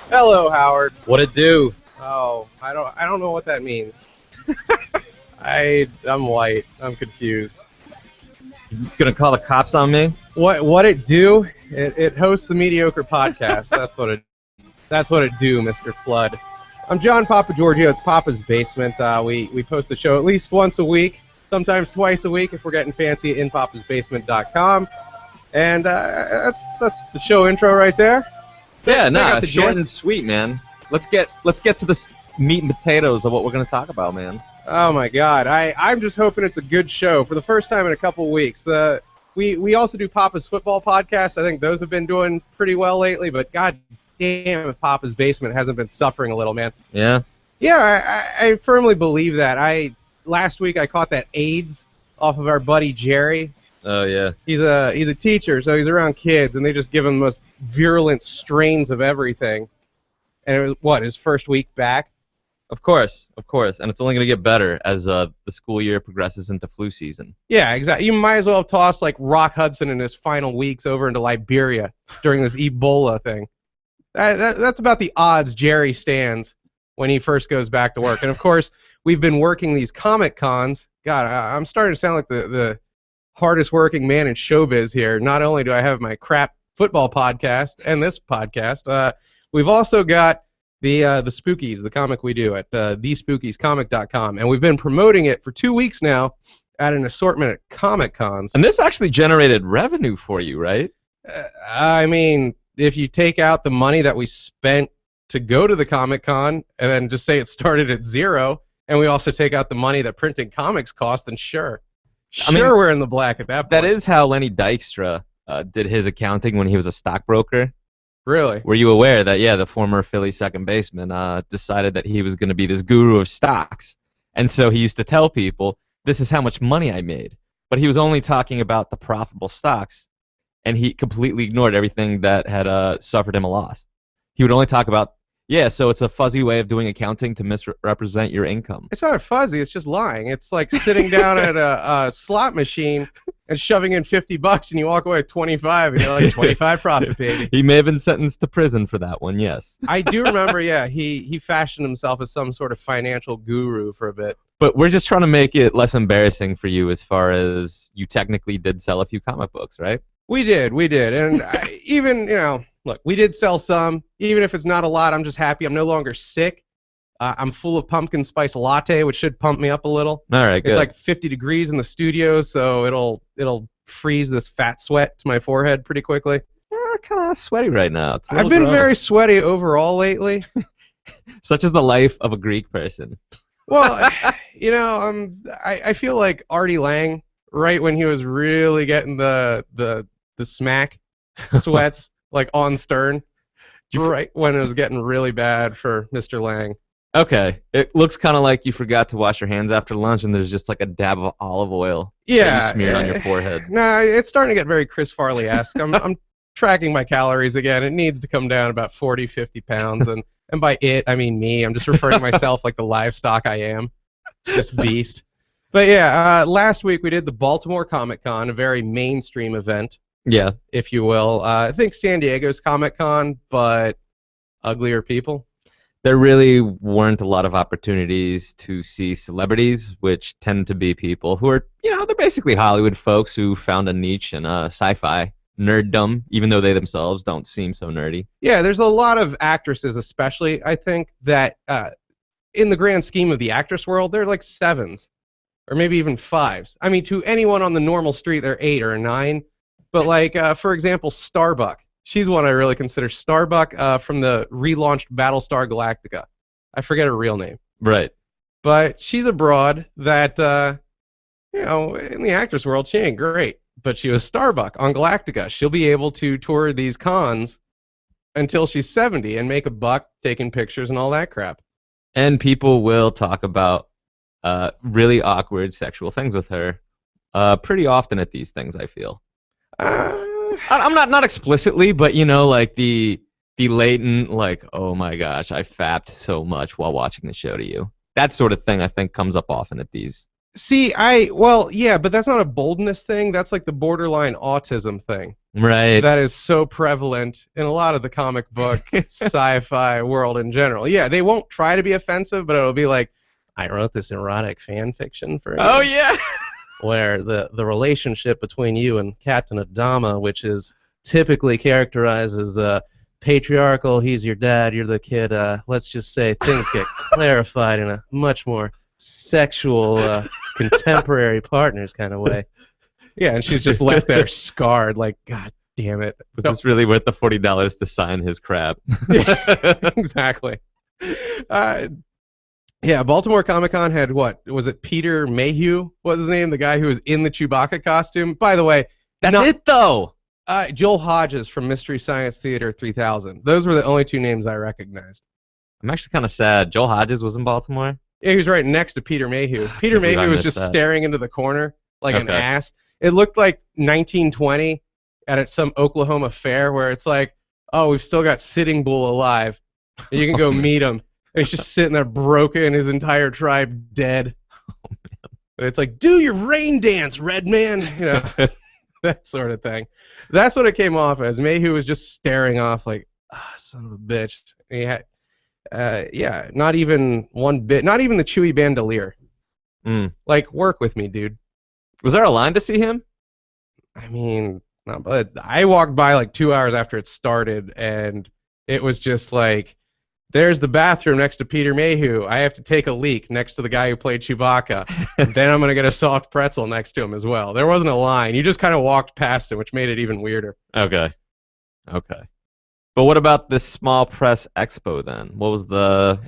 Hello, Howard. What it do? Oh, I don't know what that means. I'm white. I'm confused. You gonna call the cops on me? What it do? It hosts the mediocre podcast. That's what it do, Mr. Flood. I'm John Papa Giorgio. It's Papa's Basement. We post the show at least once a week, sometimes twice a week if we're getting fancy at inpapasbasement.com. And that's the show intro right there. Yeah, short and sweet, man. Let's get to the meat and potatoes of what we're gonna talk about, man. Oh my God, I'm just hoping it's a good show for the first time in a couple weeks. We also do Papa's Football Podcast. I think those have been doing pretty well lately, but God damn if Papa's Basement hasn't been suffering a little, man. Yeah? Yeah, I firmly believe that. Last week I caught that AIDS off of our buddy Jerry. Oh, yeah. He's a teacher, so he's around kids, and they just give him the most virulent strains of everything. And it was, his first week back? Of course. And it's only going to get better as the school year progresses into flu season. Yeah, exactly. You might as well toss, like, Rock Hudson in his final weeks over into Liberia during this Ebola thing. That's about the odds Jerry stands when he first goes back to work. And, of course, we've been working these Comic Cons. God, I'm starting to sound like the hardest working man in showbiz here. Not only do I have my crap football podcast and this podcast, we've also got the Spookies, the comic we do at thespookiescomic.com, and we've been promoting it for 2 weeks now at an assortment at Comic Cons. And this actually generated revenue for you, right? I mean, if you take out the money that we spent to go to the Comic Con and then just say it started at zero, and we also take out the money that printing comics cost, then sure. We're in the black at that point. That is how Lenny Dykstra did his accounting when he was a stockbroker. Really? Were you aware that, the former Philly second baseman decided that he was going to be this guru of stocks? And so he used to tell people, this is how much money I made. But he was only talking about the profitable stocks, and he completely ignored everything that had suffered him a loss. He would only talk about, so it's a fuzzy way of doing accounting to misrepresent your income. It's not fuzzy, it's just lying. It's like sitting down at a slot machine and shoving in $50 and you walk away with 25 and you're like, 25 profit, baby. He may have been sentenced to prison for that one, yes. I do remember, he fashioned himself as some sort of financial guru for a bit. But we're just trying to make it less embarrassing for you as far as you technically did sell a few comic books, right? We did. And look, we did sell some. Even if it's not a lot, I'm just happy. I'm no longer sick. I'm full of pumpkin spice latte, which should pump me up a little. All right, good. It's like 50 degrees in the studio, so it'll freeze this fat sweat to my forehead pretty quickly. You're kind of sweaty right now. I've been very sweaty overall lately. Such is the life of a Greek person. Well, I feel like Artie Lang, right when he was really getting the smack sweats. Like on Stern, right when it was getting really bad for Mr. Lang. Okay, it looks kind of like you forgot to wash your hands after lunch, and there's just like a dab of olive oil that you smeared on your forehead. Nah, it's starting to get very Chris Farley-esque. I'm tracking my calories again. It needs to come down about 40, 50 pounds, and by it, I mean me. I'm just referring to myself like the livestock I am, this beast. But last week we did the Baltimore Comic Con, a very mainstream event. Yeah, if you will. I think San Diego's Comic-Con, but uglier people. There really weren't a lot of opportunities to see celebrities, which tend to be people who are, they're basically Hollywood folks who found a niche in sci-fi nerddom, even though they themselves don't seem so nerdy. Yeah, there's a lot of actresses especially, I think, that in the grand scheme of the actress world, they're like 7s, or maybe even 5s. I mean, to anyone on the normal street, they're 8 or 9. But like, for example, Starbuck. She's one I really consider. Starbuck from the relaunched Battlestar Galactica. I forget her real name. Right. But she's a broad that, in the actress world, she ain't great. But she was Starbuck on Galactica. She'll be able to tour these cons until she's 70 and make a buck taking pictures and all that crap. And people will talk about really awkward sexual things with her pretty often at these things, I feel. I'm not explicitly, but like the latent, like, oh my gosh, I fapped so much while watching the show to you. That sort of thing I think comes up often at these See, yeah, but that's not a boldness thing. That's like the borderline autism thing. Right. That is so prevalent in a lot of the comic book sci-fi world in general. Yeah, they won't try to be offensive, but it'll be like, I wrote this erotic fan fiction for Oh you, yeah. where the relationship between you and Captain Adama, which is typically characterized as patriarchal, he's your dad, you're the kid, let's just say things get clarified in a much more sexual, contemporary partners kind of way. Yeah, and she's just left there scarred, like, God damn it. Was this really worth the $40 to sign his crap? Yeah, exactly. Yeah, Baltimore Comic-Con had what? Was it Peter Mayhew? What was his name? The guy who was in the Chewbacca costume? By the way, That's it though. Joel Hodges from Mystery Science Theater 3000. Those were the only two names I recognized. I'm actually kind of sad. Joel Hodges was in Baltimore. Yeah, he was right next to Peter Mayhew. Peter believe I Mayhew was missed just that. staring into the corner like an Okay. ass. It looked like 1920 at some Oklahoma fair where it's like, oh, we've still got Sitting Bull alive. And you can go meet him. And he's just sitting there broken, his entire tribe dead. But it's like, do your rain dance, red man. You know, that sort of thing. That's what it came off as. Mayhew was just staring off like, son of a bitch. And he had, yeah, not even one bit, not even the Chewy Bandolier. Like, work with me, dude. Was there a line to see him? I mean, no, but I walked by like 2 hours after it started, and it was just like, there's the bathroom next to Peter Mayhew. I have to take a leak next to the guy who played Chewbacca. Then I'm going to get a soft pretzel next to him as well. There wasn't a line. You just kind of walked past him, which made it even weirder. Okay. But what about this small press expo then? What was the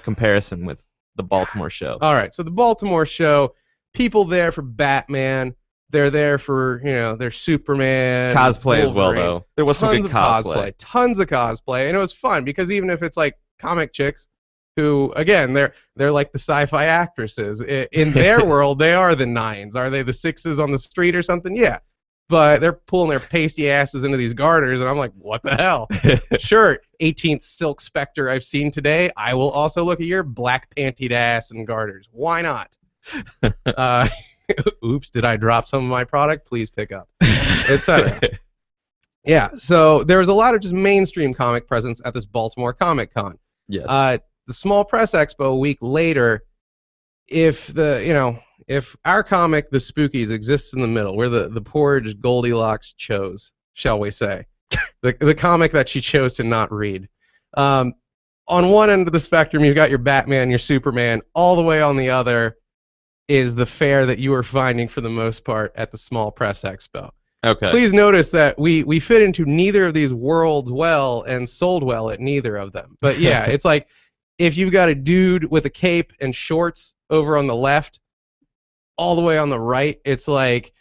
comparison with the Baltimore show? All right, so the Baltimore show, people there for Batman. They're there for, you know, their Superman. Cosplay as well, Wolverine. though. There was some Tons good of cosplay. Tons of cosplay, and it was fun because even if it's like comic chicks, who again they're like the sci-fi actresses in their world, they are the nines. Are they the sixes on the street or something? Yeah, but they're pulling their pasty asses into these garters, and I'm like, what the hell? Sure, 18th Silk Spectre I've seen today. I will also look at your black pantied ass and garters. Why not? Oops, did I drop some of my product? Please pick up, etc. Yeah, so there was a lot of just mainstream comic presence at this Baltimore Comic Con. Yes. The Small Press Expo a week later, if our comic, The Spookies, exists in the middle, where the porridge Goldilocks chose, shall we say, the comic that she chose to not read. On one end of the spectrum, you've got your Batman, your Superman. All the way on the other is the fare that you are finding for the most part at the Small Press Expo. Okay. Please notice that we fit into neither of these worlds well and sold well at neither of them. But yeah, it's like if you've got a dude with a cape and shorts over on the left, all the way on the right, it's like,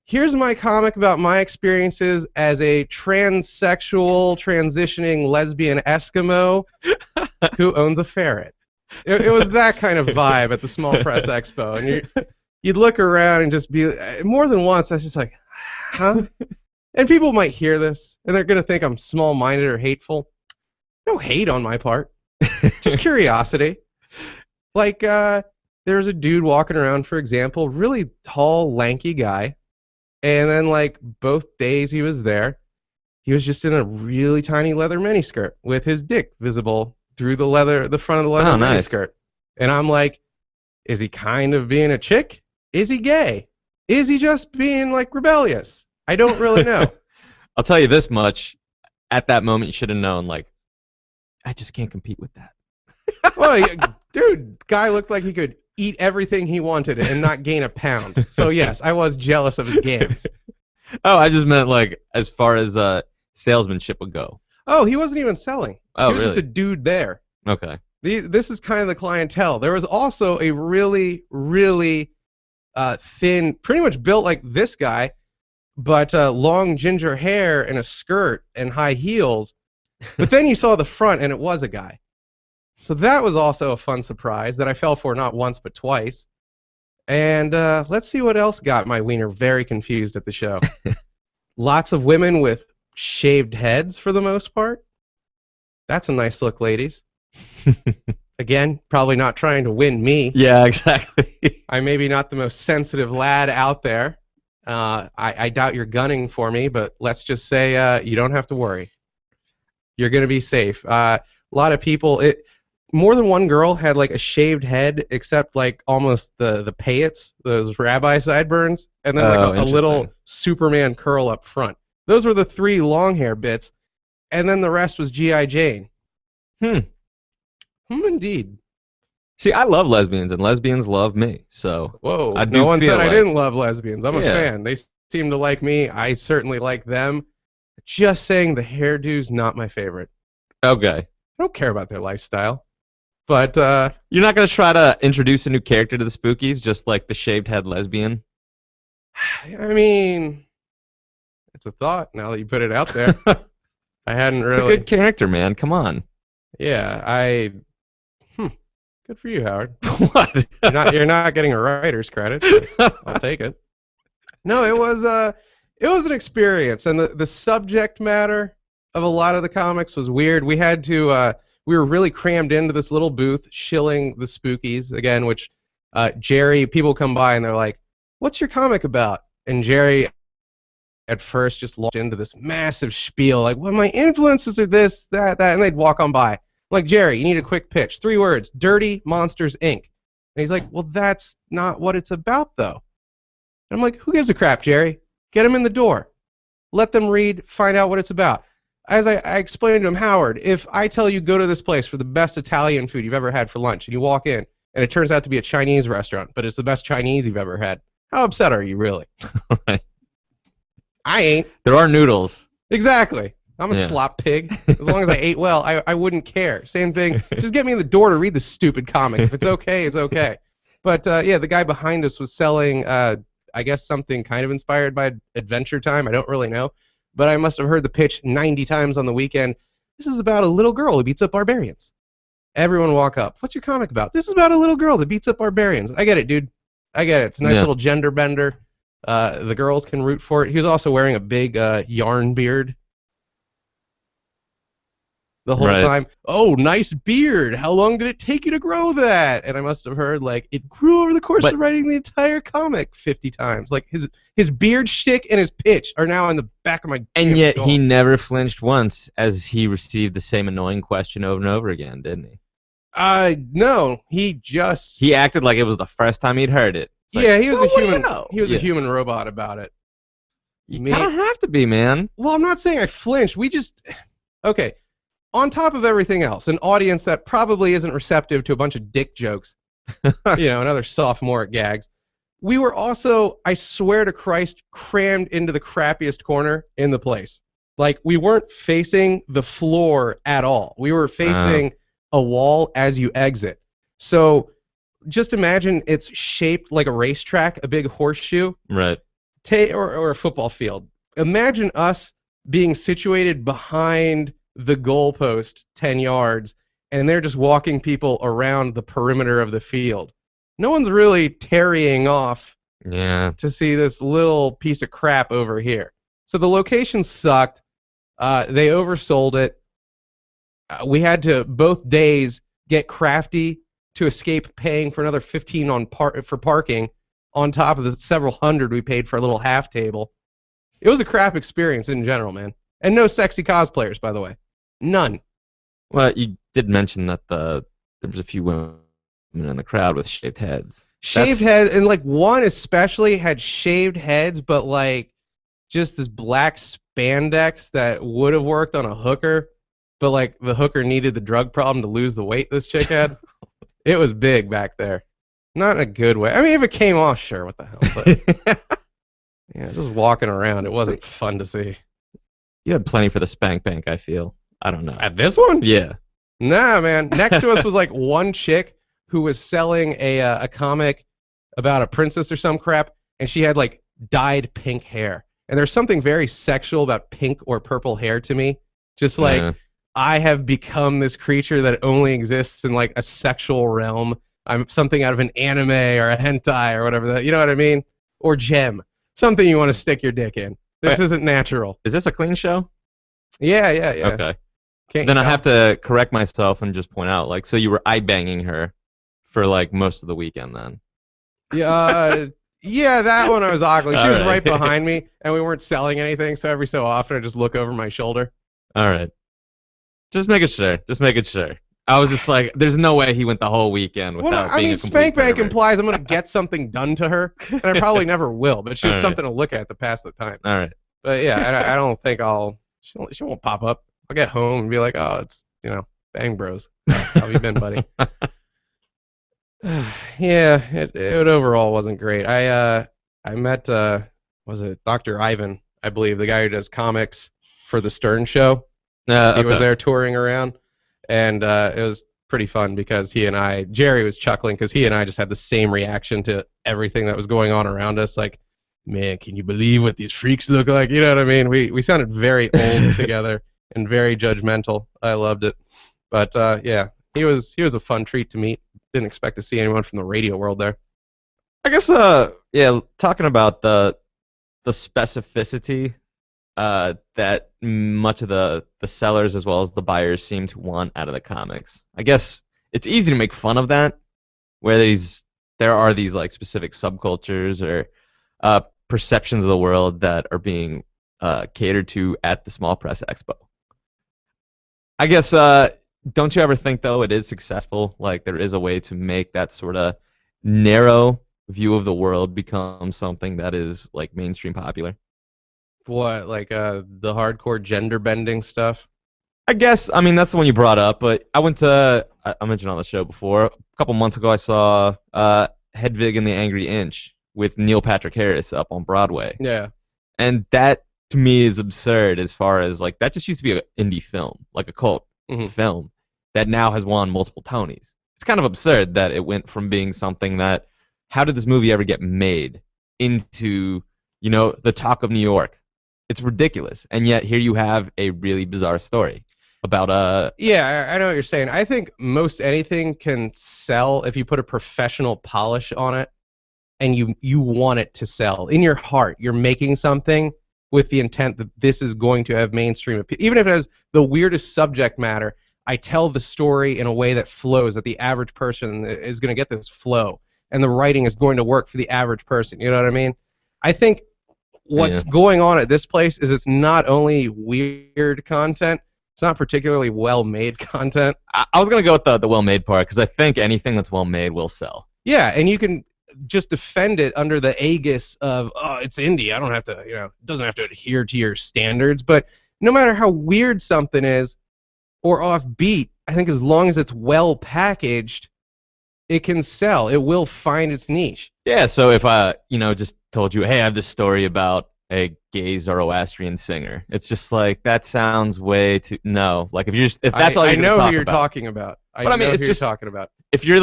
here's my comic about my experiences as a transsexual, transitioning lesbian Eskimo who owns a ferret. It was that kind of vibe at the Small Press Expo, and you'd look around and just be, more than once I was just like, huh? And people might hear this and they're gonna think I'm small-minded or hateful. No hate on my part, just curiosity. Like there's a dude walking around, for example, really tall, lanky guy, and then like both days he was there, he was just in a really tiny leather miniskirt with his dick visible through the front of the leather miniskirt. And I'm like, is he kind of being a chick? Is he gay? Is he just being like rebellious? I don't really know. I'll tell you this much. At that moment, you should have known, like, I just can't compete with that. Well, dude, guy looked like he could eat everything he wanted and not gain a pound. So yes, I was jealous of his games. Oh, I just meant like as far as salesmanship would go. Oh, he wasn't even selling. Oh, he was really? just a dude there. Okay. This is kind of the clientele. There was also a really, really thin, pretty much built like this guy, but long ginger hair and a skirt and high heels. But then you saw the front and it was a guy. So that was also a fun surprise that I fell for not once but twice. And let's see what else got my wiener very confused at the show. Lots of women with shaved heads for the most part. That's a nice look, ladies. Again, probably not trying to win me. Yeah, exactly. I'm maybe not the most sensitive lad out there. I doubt you're gunning for me, but let's just say you don't have to worry. You're going to be safe. A lot of people, more than one girl had like a shaved head, except like almost the payettes, those rabbi sideburns, and then like a little Superman curl up front. Those were the 3 long hair bits, and then the rest was G.I. Jane. Indeed. See, I love lesbians, and lesbians love me. So whoa, I no one said like... I didn't love lesbians. I'm a fan. They seem to like me. I certainly like them. Just saying, the hairdo's not my favorite. Okay. I don't care about their lifestyle. But you're not gonna try to introduce a new character to the Spookies, just like the shaved head lesbian? I mean, it's a thought. Now that you put it out there, I hadn't really. It's a good character, man. Come on. Yeah, Good for you, Howard. What? You're not getting a writer's credit. I'll take it. No, it was an experience, and the subject matter of a lot of the comics was weird. We had to we were really crammed into this little booth shilling the Spookies again, which Jerry, people come by and they're like, "What's your comic about?" And Jerry at first just launched into this massive spiel like, "Well, my influences are this, that," and they'd walk on by. I'm like, "Jerry, you need a quick pitch. 3 words. Dirty Monsters, Inc." And he's like, "Well, that's not what it's about, though." And I'm like, "Who gives a crap, Jerry? Get them in the door. Let them read, find out what it's about." As I explained to him, "Howard, if I tell you go to this place for the best Italian food you've ever had for lunch, and you walk in, and it turns out to be a Chinese restaurant, but it's the best Chinese you've ever had, how upset are you, really?" Right. I ain't. There are noodles. Exactly. I'm a slop pig. As long as I ate well, I wouldn't care. Same thing. Just get me in the door to read the stupid comic. If it's okay, it's okay. But yeah, the guy behind us was selling, I guess, something kind of inspired by Adventure Time. I don't really know. But I must have heard the pitch 90 times on the weekend. This is about a little girl who beats up barbarians. Everyone walk up. "What's your comic about?" "This is about a little girl that beats up barbarians." I get it, dude. I get it. It's a nice little gender bender. The girls can root for it. He was also wearing a big yarn beard the whole time. "Oh, nice beard. How long did it take you to grow that?" And I must have heard, like, it grew over the course of writing the entire comic 50 times. Like, his beard shtick and his pitch are now in the back of my And yet skull. he never flinched once as he received the same annoying question over and over again, didn't he? No. He acted like it was the first time he'd heard it. It's yeah, like, he was well, a human. You know? He was a human robot about it. You kind of have to be, man. Well, I'm not saying I flinched. Okay. On top of everything else, an audience that probably isn't receptive to a bunch of dick jokes, and other sophomoric gags. We were also, I swear to Christ, crammed into the crappiest corner in the place. Like, we weren't facing the floor at all. We were facing a wall as you exit. So just imagine it's shaped like a racetrack, a big horseshoe. Right. Or a football field. Imagine us being situated behind the goalpost 10 yards, and they're just walking people around the perimeter of the field. No one's really tarrying off to see this little piece of crap over here. So the location sucked. They oversold it. We had to, both days, get crafty to escape paying for another 15 for parking on top of the several hundred we paid for a little half table. It was a crap experience in general, man. And no sexy cosplayers, by the way. None. Well, you did mention that there was a few women in the crowd with shaved heads. Shaved heads, and like one especially had shaved heads, but like just this black spandex that would have worked on a hooker, but like the hooker needed the drug problem to lose the weight this chick had. It was big back there. Not in a good way. I mean, if it came off, sure, what the hell. But yeah, just walking around, it wasn't fun to see. You had plenty for the spank bank, I feel. I don't know. At this one? Yeah. Nah, man. Next to us was like one chick who was selling a comic about a princess or some crap, and she had like dyed pink hair. And there's something very sexual about pink or purple hair to me. Just like, I have become this creature that only exists in like a sexual realm. I'm something out of an anime or a hentai or whatever. You know what I mean? Or gem. Something you want to stick your dick in. This isn't natural. Is this a clean show? Yeah. Okay. Can't Then you I have to correct myself and just point out, like, so you were eye banging her for like most of the weekend then. Yeah, that one I was ogling. She All was right. right behind me, and we weren't selling anything, so every so often I just look over my shoulder. All right. Just making sure. Just making sure. I was just like, there's no way he went the whole weekend without being a complete Spank Bank pervert. implies I'm going to get something done to her, and I probably never will, but she was All right. something to look at to pass the time. All right. But yeah, I don't think she won't pop up. I'll get home and be like, oh, it's, Bang Bros. How have you been, buddy? Yeah, it overall wasn't great. I met, was it Dr. Ivan, I believe, the guy who does comics for the Stern Show. He was there touring around, and it was pretty fun because Jerry was chuckling because he and I just had the same reaction to everything that was going on around us. Like, man, can you believe what these freaks look like? You know what I mean? We sounded very old together and very judgmental. I loved it. But yeah, he was a fun treat to meet. Didn't expect to see anyone from the radio world there. I guess yeah, talking about the specificity that much of the sellers as well as the buyers seem to want out of the comics. I guess it's easy to make fun of that, where there are these like specific subcultures or perceptions of the world that are being catered to at the Small Press Expo. I guess don't you ever think though it is successful? Like there is a way to make that sort of narrow view of the world become something that is like mainstream popular? What, like the hardcore gender bending stuff? I guess, I mean, that's the one you brought up, but I mentioned on the show before, a couple months ago I saw Hedwig and the Angry Inch with Neil Patrick Harris up on Broadway. Yeah. And that, to me, is absurd as far as, like, that just used to be an indie film, like a cult film, that now has won multiple Tonys. It's kind of absurd that it went from being something that, how did this movie ever get made, into, the talk of New York? It's ridiculous. And yet here you have a really bizarre story about Yeah, I know what you're saying. I think most anything can sell if you put a professional polish on it and you want it to sell. In your heart, you're making something with the intent that this is going to have mainstream appeal. Even if it has the weirdest subject matter, I tell the story in a way that flows, that the average person is going to get this flow, and the writing is going to work for the average person. You know what I mean? I think what's going on at this place is it's not only weird content, it's not particularly well-made content. I was going to go with the well-made part, because I think anything that's well-made will sell. Yeah, and you can just defend it under the aegis of, oh, it's indie, I don't have to, it doesn't have to adhere to your standards. But no matter how weird something is or offbeat, I think as long as it's well packaged, it can sell. It will find its niche. Yeah, so if I, just told you, hey, I have this story about a gay Zoroastrian singer, it's just like, that sounds way too, no. Like, if that's all you're I know talk who you're about. talking about. But I mean, it's who just you're talking about. If you're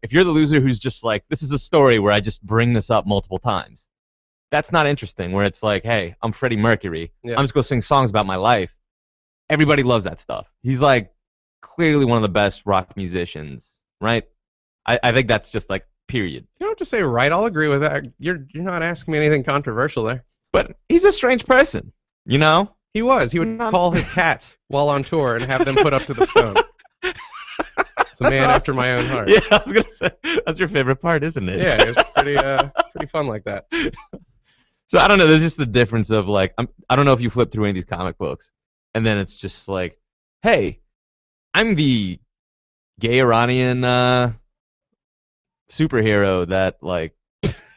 if you're the loser who's just like, this is a story where I just bring this up multiple times, that's not interesting. Where it's like, hey, I'm Freddie Mercury. Yeah. I'm just going to sing songs about my life. Everybody loves that stuff. He's like clearly one of the best rock musicians, right? I think that's just like period. You don't have to say right. I'll agree with that. You're not asking me anything controversial there. But he's a strange person, He was. He would call his cats while on tour and have them put up to the phone. It's a man after my own heart. Yeah, I was gonna say that's your favorite part, isn't it? Yeah, it's pretty fun like that. So I don't know. There's just the difference of like, I don't know if you flip through any of these comic books, and then it's just like, hey, I'm the gay Iranian superhero that like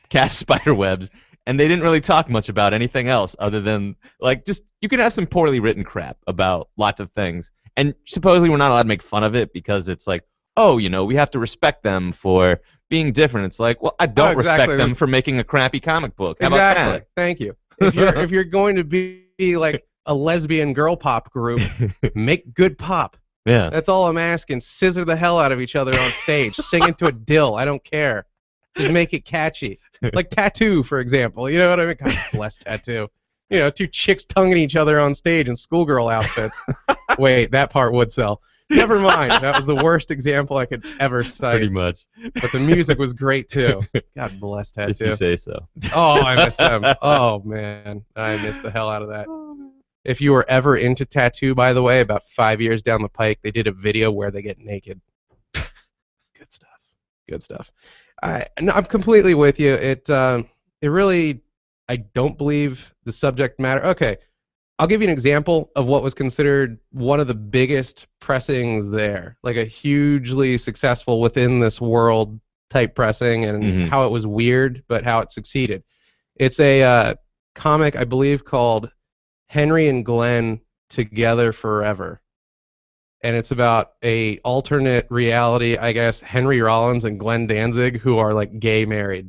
casts spider webs, and they didn't really talk much about anything else other than like, just, you can have some poorly written crap about lots of things, and supposedly we're not allowed to make fun of it because it's like, oh, we have to respect them for being different. It's like, well, I don't respect them for making a crappy comic book. How about that? Thank you. If you're going to be like a lesbian girl pop group, make good pop. Yeah. That's all I'm asking. Scissor the hell out of each other on stage. Sing into a dill. I don't care. Just make it catchy. Like Tattoo, for example. You know what I mean? God bless Tattoo. Two chicks tonguing each other on stage in schoolgirl outfits. Wait, that part would sell. Never mind. That was the worst example I could ever cite. Pretty much. But the music was great, too. God bless Tattoo. If you say so. Oh, I miss them. Oh, man. I missed the hell out of that. If you were ever into tattoo, by the way, about 5 years down the pike, they did a video where they get naked. Good stuff. Good stuff. No, I'm completely with you. It really, I don't believe the subject matter. Okay, I'll give you an example of what was considered one of the biggest pressings there, like a hugely successful within this world type pressing, and how it was weird, but how it succeeded. It's a comic, I believe, called Henry and Glenn Together Forever. And it's about a alternate reality, I guess, Henry Rollins and Glenn Danzig, who are like gay married.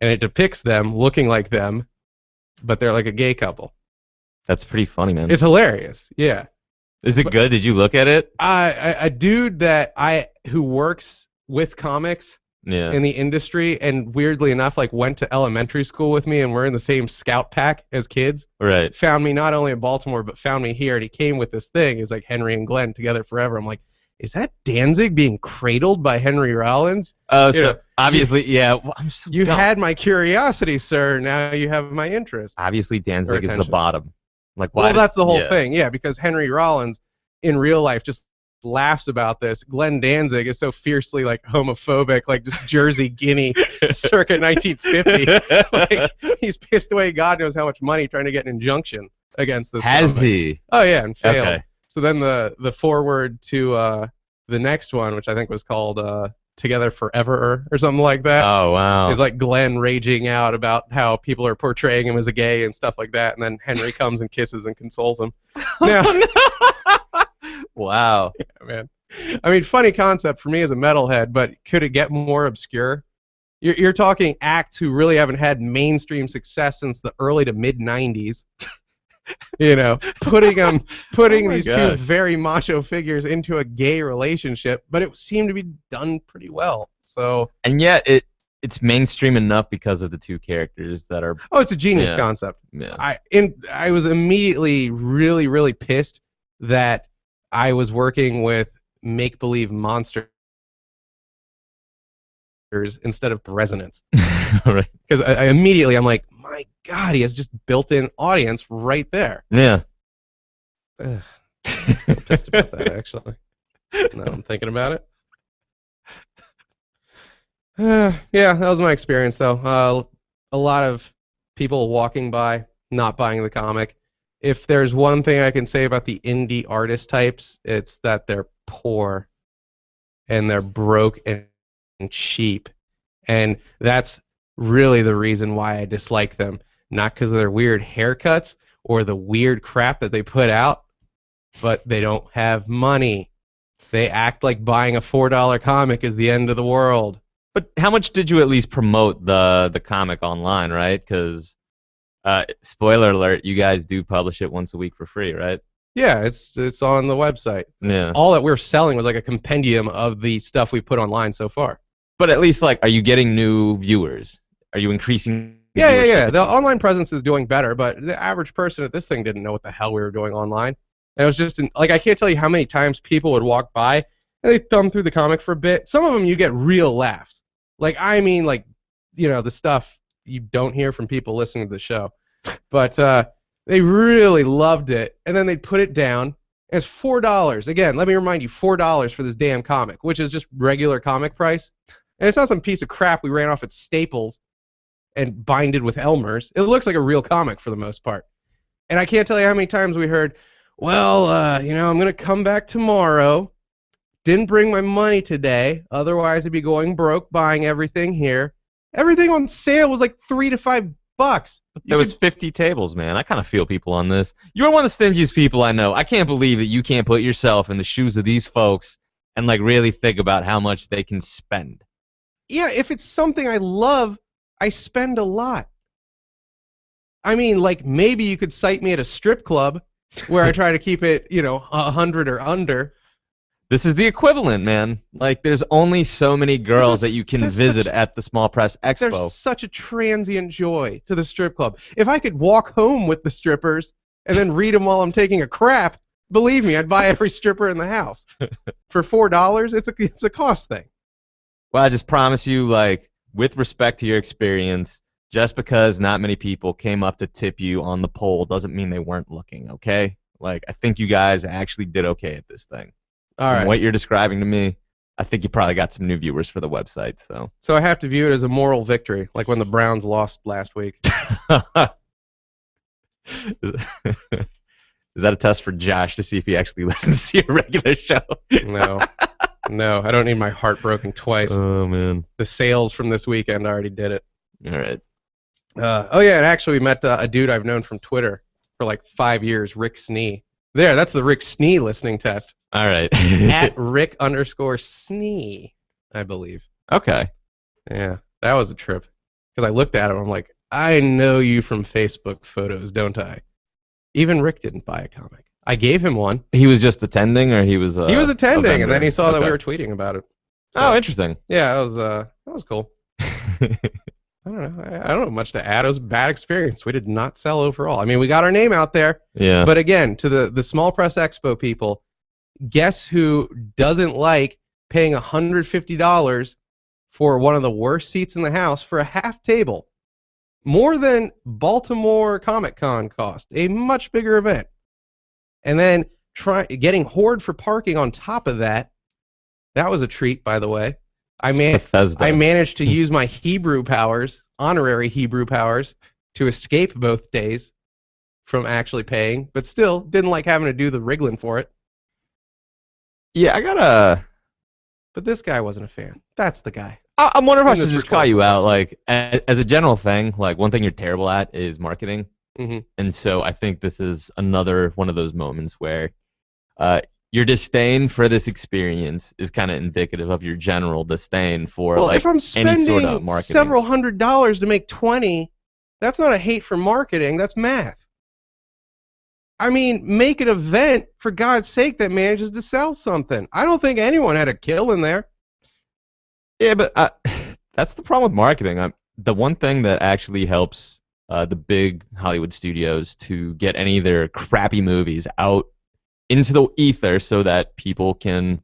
And it depicts them looking like them, but they're like a gay couple. That's pretty funny, man. It's hilarious, yeah. Is it good? Did you look at it? A dude who works with comics in the industry, and weirdly enough, like went to elementary school with me, and we're in the same scout pack as kids. Right. Found me not only in Baltimore, but found me here, and he came with this thing. It's like Henry and Glenn Together Forever. I'm like, is that Danzig being cradled by Henry Rollins? Oh, so obviously, yeah. Well, I'm so you dumb. had my curiosity, sir. Now you have my interest. Obviously, Danzig is the bottom. Like, why? Well, that's the whole thing, yeah, because Henry Rollins in real life just laughs about this. Glenn Danzig is so fiercely like homophobic, like just Jersey Guinea circa 1950. Like, he's pissed away God knows how much money trying to get an injunction against this. Has comic. he? Oh yeah, and failed. Okay. So then the forward to the next one, which I think was called Together Forever or something like that. Oh wow. Is like Glenn raging out about how people are portraying him as a gay and stuff like that, and then Henry comes and kisses and consoles him. Now, wow. Yeah, man. I mean, funny concept for me as a metalhead, but could it get more obscure? You're talking acts who really haven't had mainstream success since the early to mid '90s. You know, putting these two very macho figures into a gay relationship, but it seemed to be done pretty well. So, and yet it's mainstream enough because of the two characters that are. Oh, it's a genius concept. Yeah. I was immediately really, really pissed that I was working with make-believe monsters instead of resonance. Right. Because I immediately, I'm like, my God, he has just built-in audience right there. Yeah. I'm still pissed about that, actually. Now I'm thinking about it. Yeah, that was my experience, though. A lot of people walking by, not buying the comic. If there's one thing I can say about the indie artist types, it's that they're poor and they're broke and cheap. And that's really the reason why I dislike them. Not because of their weird haircuts or the weird crap that they put out, but they don't have money. They act like buying a $4 comic is the end of the world. But how much did you at least promote the comic online, right? Because, spoiler alert, you guys do publish it once a week for free, right? Yeah, it's on the website. Yeah. All that we're selling was like a compendium of the stuff we've put online so far. But at least, like, are you getting new viewers? Are you increasing? Yeah. The online presence is doing better, but the average person at this thing didn't know what the hell we were doing online. And it was just, like, I can't tell you how many times people would walk by and they'd thumb through the comic for a bit. Some of them you get real laughs. Like, I mean, like, you know, the stuff you don't hear from people listening to the show. But they really loved it, and then they'd put it down. It's $4. Again, let me remind you, $4 for this damn comic, which is just regular comic price. And it's not some piece of crap we ran off at Staples and binded with Elmer's. It looks like a real comic for the most part. And I can't tell you how many times we heard, well, you know, I'm going to come back tomorrow. Didn't bring my money today. Otherwise, I'd be going broke buying everything here. Everything on sale was like $3 to $5. There was 50 tables, man. I kind of feel people on this. You're one of the stingiest people I know. I can't believe that you can't put yourself in the shoes of these folks and like really think about how much they can spend. Yeah, if it's something I love, I spend a lot. I mean, like, maybe you could cite me at a strip club where I try to keep it, you know, 100 or under. This is the equivalent, man. Like, there's only so many girls that you can visit at the Small Press Expo. There's such a transient joy to the strip club. If I could walk home with the strippers and then read them while I'm taking a crap, believe me, I'd buy every stripper in the house. For $4, it's a cost thing. Well, I just promise you, like, with respect to your experience, just because not many people came up to tip you on the poll doesn't mean they weren't looking, okay? Like, I think you guys actually did okay at this thing. All From right. what you're describing to me, I think you probably got some new viewers for the website, so. So I have to view it as a moral victory, like when the Browns lost last week. Is that a test for Josh to see if he actually listens to your regular show? No. No, I don't need my heart broken twice. Oh, man. The sales from this weekend already did it. All right. Oh, yeah, and actually we met a dude I've known from Twitter for like 5 years, Rick Snee. There, that's the Rick Snee listening test. All right. At Rick_Snee, I believe. Okay. Yeah, that was a trip. Because I looked at him, I'm like, I know you from Facebook photos, don't I? Even Rick didn't buy a comic. I gave him one. He was just attending, or he was He was attending, and then he saw that we Okay. were tweeting about it. Oh, interesting. Yeah, that was cool. I don't know. I don't know much to add. It was a bad experience. We did not sell overall. I mean, we got our name out there. Yeah. But again, to the Small Press Expo people, guess who doesn't like paying $150 for one of the worst seats in the house for a half table? More than Baltimore Comic Con cost, a much bigger event. And then getting Horde for parking on top of that. That was a treat, by the way. Bethesda. I managed to use my Hebrew powers, honorary Hebrew powers, to escape both days from actually paying, but still didn't like having to do the wriggling for it. Yeah, I gotta. But this guy wasn't a fan. That's the guy. I'm wondering if I In should this just call you recording out. Like, as a general thing, like one thing you're terrible at is marketing. Mm-hmm. And so I think this is another one of those moments where your disdain for this experience is kind of indicative of your general disdain for Well, like if I'm any spending sort of marketing. several $100s to make 20, that's not a hate for marketing. That's math. I mean, make an event, for God's sake, that manages to sell something. I don't think anyone had a kill in there. Yeah, but that's the problem with marketing. The one thing that actually helps the big Hollywood studios to get any of their crappy movies out into the ether so that people can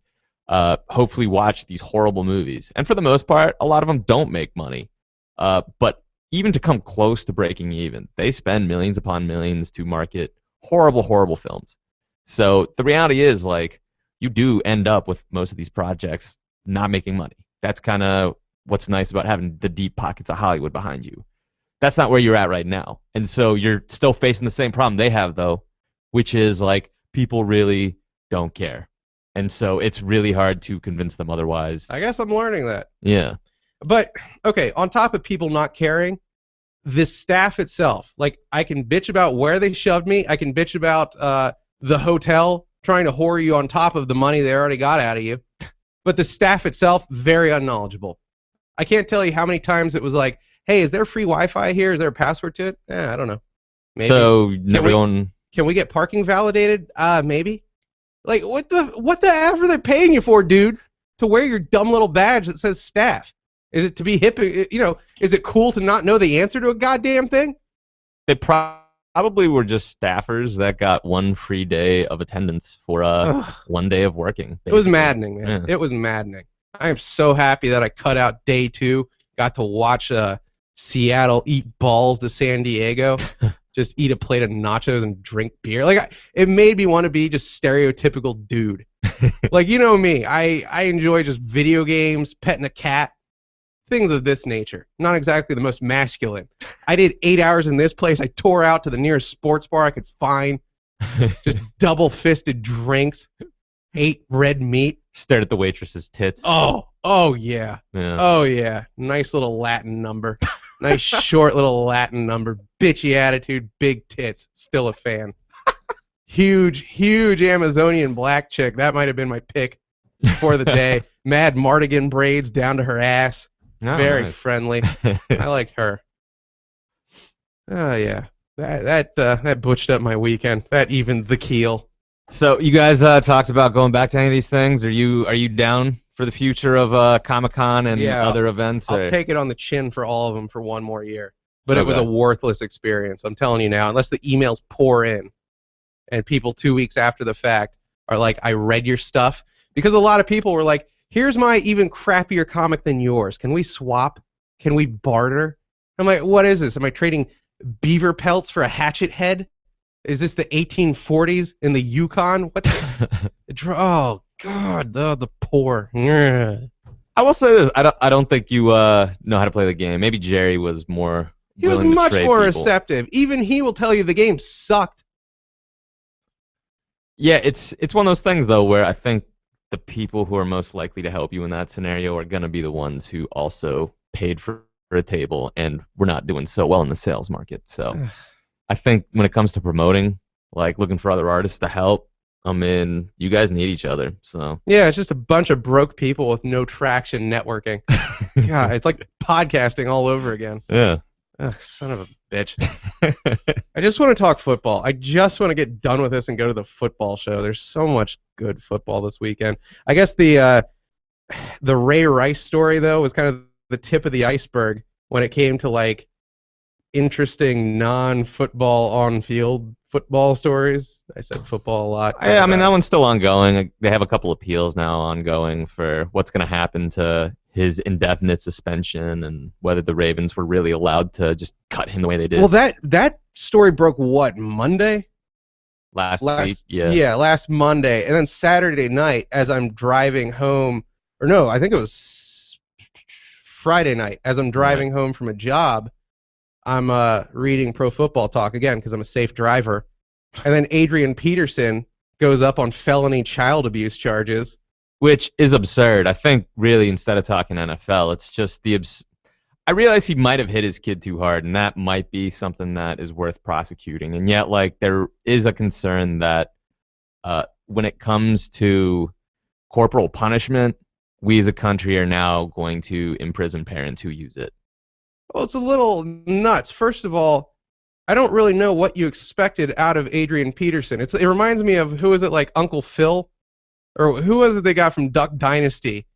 hopefully watch these horrible movies. And for the most part, a lot of them don't make money. But even to come close to breaking even, they spend millions upon millions to market horrible, horrible films. So the reality is, like, you do end up with most of these projects not making money. That's kind of what's nice about having the deep pockets of Hollywood behind you. That's not where you're at right now. And so you're still facing the same problem they have, though, which is, like, people really don't care. And so it's really hard to convince them otherwise. I guess I'm learning that. Yeah. But, okay, on top of people not caring, the staff itself, like, I can bitch about where they shoved me. I can bitch about the hotel trying to whore you on top of the money they already got out of you. But the staff itself, very unknowledgeable. I can't tell you how many times it was like, hey, is there free Wi-Fi here? Is there a password to it? I don't know. Maybe. So never going. Can we get parking validated? Maybe. Like, what the F are they paying you for, dude? To wear your dumb little badge that says staff? Is it to be hip? You know, is it cool to not know the answer to a goddamn thing? They probably were just staffers that got one free day of attendance for 1 day of working. Basically. It was maddening, man. Yeah. It was maddening. I am so happy that I cut out day 2, got to watch Seattle eat balls to San Diego, just eat a plate of nachos and drink beer. Like, it made me want to be just stereotypical dude. Like, you know me, I enjoy just video games, petting a cat, things of this nature. Not exactly the most masculine. I did 8 hours in this place. I tore out to the nearest sports bar I could find. Just double-fisted drinks. Ate red meat. Stared at the waitress's tits. Oh yeah. Yeah. Oh yeah. Nice little Latin number. Nice short little Latin number. Bitchy attitude, big tits. Still a fan. Huge Amazonian black chick. That might have been my pick for the day. Mad Mardigan braids down to her ass. Oh, Very nice. friendly. I liked her. Oh yeah. That butched up my weekend. That evened the keel. So you guys talked about going back to any of these things. Are you down for the future of Comic-Con and other events? I'll take it on the chin for all of them for one more year. But it was Okay. a worthless experience. I'm telling you now, unless the emails pour in and people 2 weeks after the fact are like, I read your stuff. Because a lot of people were like, here's my even crappier comic than yours. Can we swap? Can we barter? I'm like, what is this? Am I trading beaver pelts for a hatchet head? Is this the 1840s in the Yukon? What? Oh God, the poor. I will say this: I don't think you know how to play the game. Maybe Jerry was more. He was much more receptive. Even he will tell you the game sucked. Yeah, it's one of those things though where I think the people who are most likely to help you in that scenario are going to be the ones who also paid for a table, and we're not doing so well in the sales market. So I think when it comes to promoting, like looking for other artists to help, I mean, you guys need each other. So yeah, it's just a bunch of broke people with no traction networking. God, it's like podcasting all over again. Yeah. Ugh, son of a bitch. I just want to talk football. I just want to get done with this and go to the football show. There's so much good football this weekend. I guess the Ray Rice story, though, was kind of the tip of the iceberg when it came to, like, interesting non-football on-field football stories. I said football a lot. Yeah, I mean, that one's still ongoing. They have a couple appeals now ongoing for what's going to happen to his indefinite suspension and whether the Ravens were really allowed to just cut him the way they did. Well, that story broke, what, Monday? Last week, yeah. Yeah, last Monday. And then Saturday night, as I'm driving home, or no, I think it was Friday night, as I'm driving home from a job, I'm reading Pro Football Talk again because I'm a safe driver. And then Adrian Peterson goes up on felony child abuse charges. Which is absurd. I think really instead of talking NFL, it's just I realize he might have hit his kid too hard, and that might be something that is worth prosecuting. And yet, like, there is a concern that when it comes to corporal punishment, we as a country are now going to imprison parents who use it. Well, it's a little nuts. First of all, I don't really know what you expected out of Adrian Peterson. It reminds me of, who is it, like Uncle Phil? Or who was it they got from Duck Dynasty?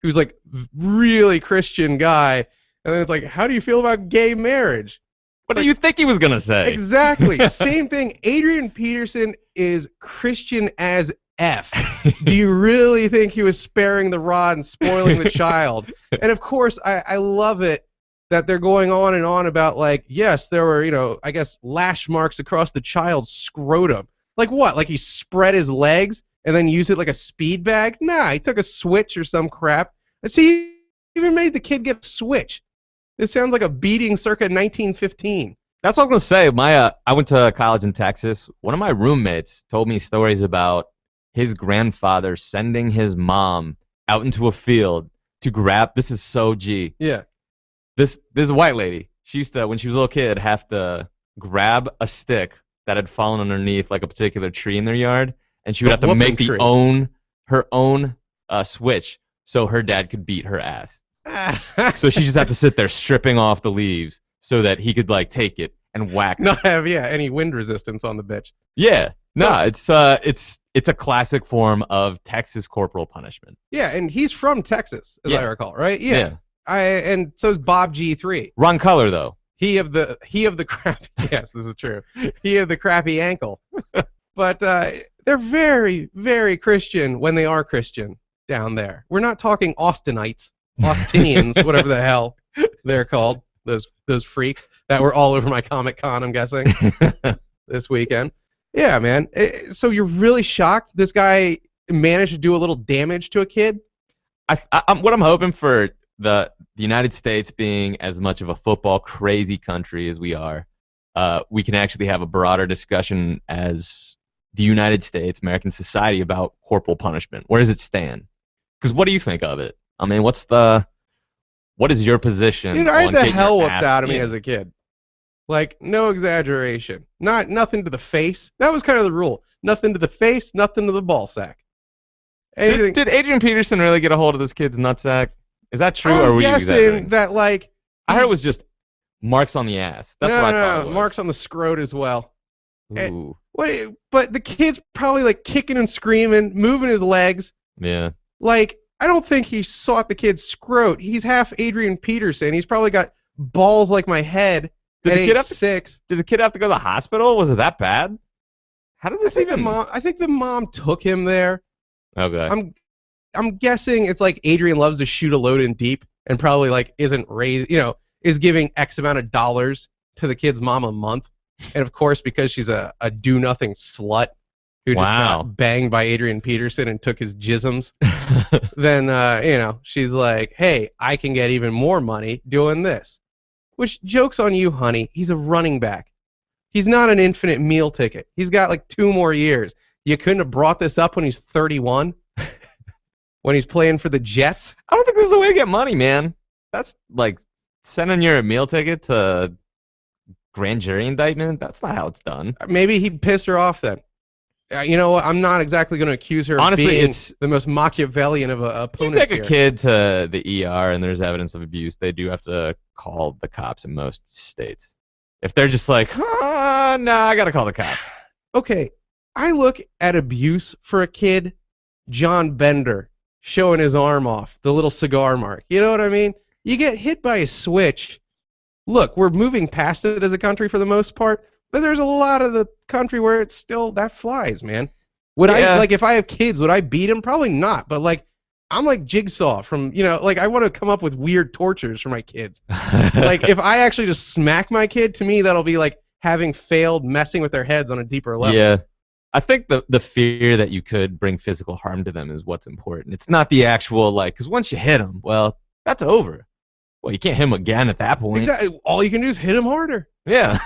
Who's like really Christian guy. And then it's like, how do you feel about gay marriage? What do you think he was going to say? Exactly. Same thing. Adrian Peterson is Christian as F. Do you really think he was sparing the rod and spoiling the child? And of course, I love it that they're going on and on about, like, yes, there were, I guess, lash marks across the child's scrotum. Like what? Like he spread his legs and then used it like a speed bag? Nah, he took a switch or some crap. See, he even made the kid get a switch. This sounds like a beating circa 1915. That's what I was going to say. I went to college in Texas. One of my roommates told me stories about his grandfather sending his mom out into a field to grab. This is so G. Yeah. This is a white lady. She used to, when she was a little kid, have to grab a stick that had fallen underneath like a particular tree in their yard, and she would have to make her own switch so her dad could beat her ass. So she just had to sit there stripping off the leaves so that he could like take it and whack. Not have any wind resistance on the bitch. Yeah. It's a classic form of Texas corporal punishment. Yeah, and he's from Texas, as I recall, right? Yeah. And so is Bob G3. Wrong color though. He of the crappy. Yes, this is true. He of the crappy ankle. But they're very, very Christian when they are Christian down there. We're not talking Austinites, Austinians, whatever the hell they're called. Those freaks that were all over my Comic-Con, I'm guessing, this weekend. Yeah, man. So you're really shocked this guy managed to do a little damage to a kid? What I'm hoping for the United States being as much of a football crazy country as we are, we can actually have a broader discussion as the United States, American society, about corporal punishment. Where does it stand? Because what do you think of it? I mean, what is your position? Dude, I had the hell whipped out of me as a kid. Like, no exaggeration. Nothing to the face. That was kind of the rule. Nothing to the face, nothing to the ball sack. Did Adrian Peterson really get a hold of this kid's nutsack? Is that true, or were you exaggerating? I'm guessing that, like... I heard it was just marks on the ass. That's what I thought it was. Marks on the scrot as well. Ooh. But the kid's probably, like, kicking and screaming, moving his legs. Yeah. Like, I don't think he sought the kid's scrot. He's half Adrian Peterson. He's probably got balls like my head at age 6. Did the kid have to go to the hospital? Was it that bad? How did this even... I think the mom took him there. Okay. I'm guessing it's like Adrian loves to shoot a load in deep and probably like isn't raised, is giving X amount of dollars to the kid's mom a month. And of course, because she's a do-nothing slut who just got banged by Adrian Peterson and took his jisms, then, she's like, hey, I can get even more money doing this. Which, joke's on you, honey. He's a running back. He's not an infinite meal ticket. He's got like 2 more years. You couldn't have brought this up when he's 31? When he's playing for the Jets? I don't think this is a way to get money, man. That's like sending your meal ticket to grand jury indictment. That's not how it's done. Maybe he pissed her off then. You know what? I'm not exactly going to accuse her of being the most Machiavellian of opponents here. You take a kid to the ER and there's evidence of abuse, they do have to call the cops in most states. If they're just like, I got to call the cops. Okay, I look at abuse for a kid, John Bender showing his arm off, the little cigar mark. You know what I mean? You get hit by a switch. Look, we're moving past it as a country for the most part, but there's a lot of the country where it's still, that flies, man. Would I, like, if I have kids, would I beat them? Probably not, but, like, I'm like Jigsaw from, like, I want to come up with weird tortures for my kids. Like, if I actually just smack my kid, to me, that'll be like having failed messing with their heads on a deeper level. Yeah. I think the fear that you could bring physical harm to them is what's important. It's not the actual, like, because once you hit them, well, that's over. Well, you can't hit him again at that point. Exactly. All you can do is hit him harder. Yeah.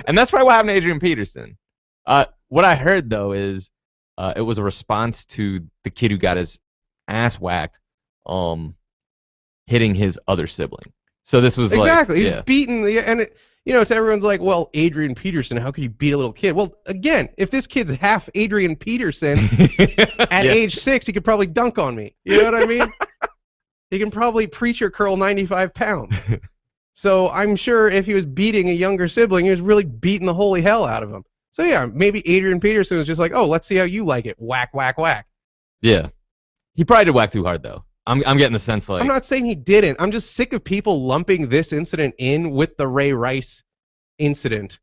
And that's probably what happened to Adrian Peterson. What I heard, though, is it was a response to the kid who got his ass whacked hitting his other sibling. So this was exactly. He's beaten, and it, to everyone's like, well, Adrian Peterson, how could you beat a little kid? Well, again, if this kid's half Adrian Peterson at age 6, he could probably dunk on me. You know what I mean? He can probably preacher curl 95 pounds. So I'm sure if he was beating a younger sibling, he was really beating the holy hell out of him. So yeah, maybe Adrian Peterson was just like, oh, let's see how you like it. Whack, whack, whack. Yeah. He probably did whack too hard, though. I'm getting the sense like... I'm not saying he didn't. I'm just sick of people lumping this incident in with the Ray Rice incident.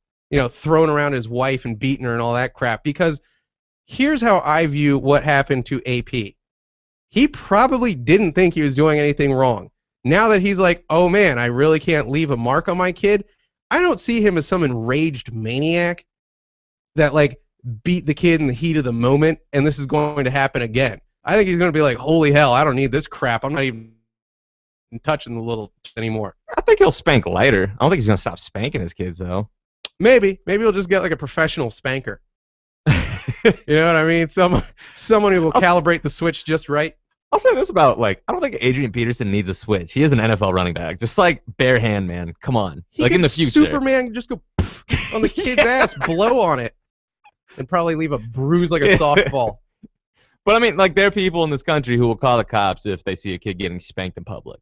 Throwing around his wife and beating her and all that crap. Because here's how I view what happened to AP. He probably didn't think he was doing anything wrong. Now that he's like, oh man, I really can't leave a mark on my kid, I don't see him as some enraged maniac that, like, beat the kid in the heat of the moment and this is going to happen again. I think he's going to be like, holy hell, I don't need this crap. I'm not even touching the little anymore. I think he'll spank lighter. I don't think he's going to stop spanking his kids, though. Maybe he'll just get like a professional spanker. You know what I mean? Someone who will calibrate the switch just right. I'll say this about, like, I don't think Adrian Peterson needs a switch. He is an NFL running back. Just, like, bare hand, man. Come on. Like, in the future. Superman just go on the kid's ass, blow on it, and probably leave a bruise like a softball. But, I mean, like, there are people in this country who will call the cops if they see a kid getting spanked in public.